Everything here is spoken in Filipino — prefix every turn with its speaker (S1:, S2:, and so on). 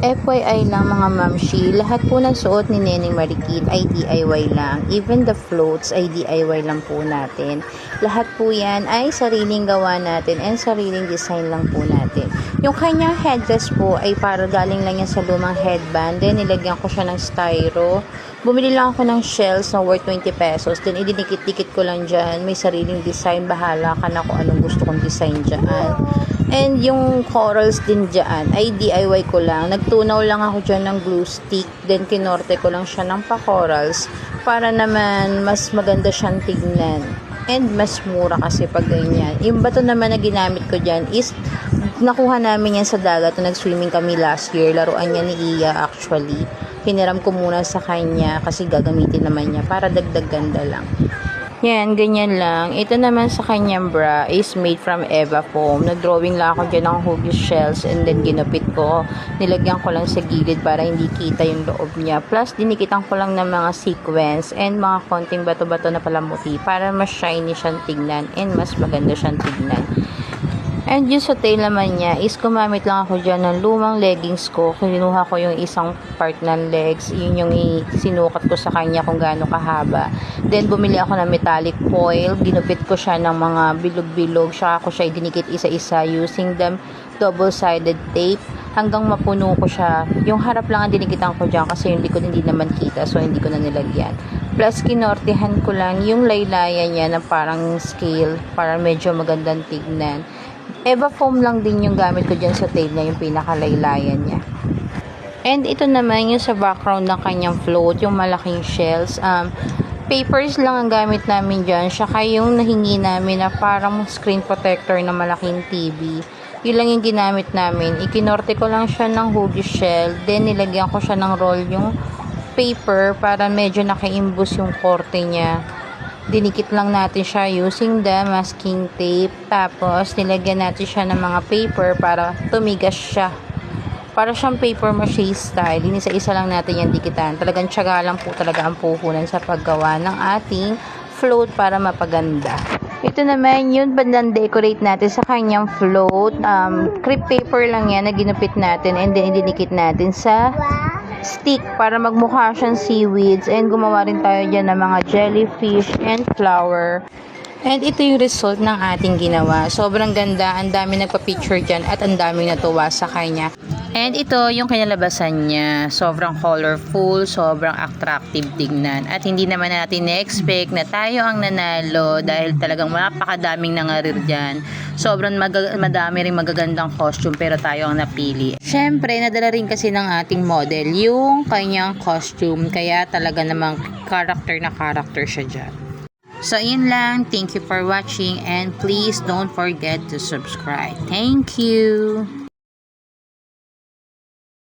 S1: FYI lang mga mamshi, lahat po ng suot ni Neneng Marikit ay DIY lang. Even the floats ay DIY lang po natin. Lahat po yan ay sariling gawa natin and sariling design lang po natin. Yung kanyang headdress po ay para galing lang yan sa lumang headband. Then nilagyan ko siya ng styro. Bumili lang ako ng shells na worth 20 pesos. Then idinikit-dikit ko lang dyan. May sariling design. Bahala ka na kung anong gusto kong design dyan. And yung corals din dyan ay DIY ko lang. Nagtunaw lang ako dyan ng glue stick. Then kinorte ko lang siya ng pa-corals para naman mas maganda siyang tignan. And mas mura kasi pag ganyan. Yung bato naman na ginamit ko dyan is nakuha namin yan sa dagat. Nag-swimming kami last year. Laruan niya ni Iya actually. Hiniram ko muna sa kanya kasi gagamitin naman niya para dagdag ganda lang. Yan, ganyan lang. Ito naman sa kanyang bra is made from Eva foam. Nag-drawing lang ako dyan ng huggies shells and then ginupit ko. Nilagyan ko lang sa gilid para hindi kita yung loob niya. Plus, dinikitan ko lang ng mga sequence and mga konting bato-bato na palamuti para mas shiny siyang tignan and mas maganda siyang tignan. And yung sa tail naman niya is gumamit lang ako dyan ng lumang leggings ko. Kinuha ko yung isang part ng legs. Yun yung sinukat ko sa kanya kung gaano kahaba. Then bumili ako ng metallic foil. Ginupit ko siya ng mga bilog-bilog. Saka ko siya dinikit isa-isa using the double-sided tape hanggang mapuno ko siya. Yung harap lang ang dinikitan ko dyan kasi yung likod hindi naman kita so hindi ko na nilagyan. Plus kinortehan ko lang yung laylayan niya na parang scale para medyo magandang tignan. Eva foam lang din yung gamit ko dyan sa tail niya, yung pinakalaylayan niya. And ito naman yung sa background ng kanyang float, yung malaking shells. Papers lang ang gamit namin dyan. Saka yung nahingi namin na parang screen protector na malaking TV. Yun lang yung ginamit namin. Ikinorte ko lang siya ng huggies shell. Then nilagyan ko siya ng roll yung paper para medyo nakaimbus yung korte niya. Dinikit lang natin siya using the masking tape. Tapos, nilagyan natin siya ng mga paper para tumigas siya. Para siyang paper mache style. Inisa-isa lang natin yung dikitan. Talagang tiyaga lang po talaga ang puhunan sa paggawa ng ating float para mapaganda. Ito naman yung bandang decorate natin sa kanyang float. Crepe paper lang yan na ginupit natin and then dinikit natin sa stick para magmukha siyang seaweeds and gumawa rin tayo dyan ng mga jellyfish and flower. And ito yung result ng ating ginawa. Sobrang ganda, ang dami nagpa-picture dyan at ang daming natuwa sa kanya. And ito yung kinalabasan niya. Sobrang colorful, sobrang attractive tignan. At hindi naman natin na-expect na tayo ang nanalo dahil talagang napakadaming nangarir dyan. Sobrang madami rin magagandang costume pero tayo ang napili. Syempre, nadala rin kasi ng ating model yung kanyang costume. Kaya talaga namang character na character siya dyan. So, yun lang. Thank you for watching and please don't forget to subscribe. Thank you!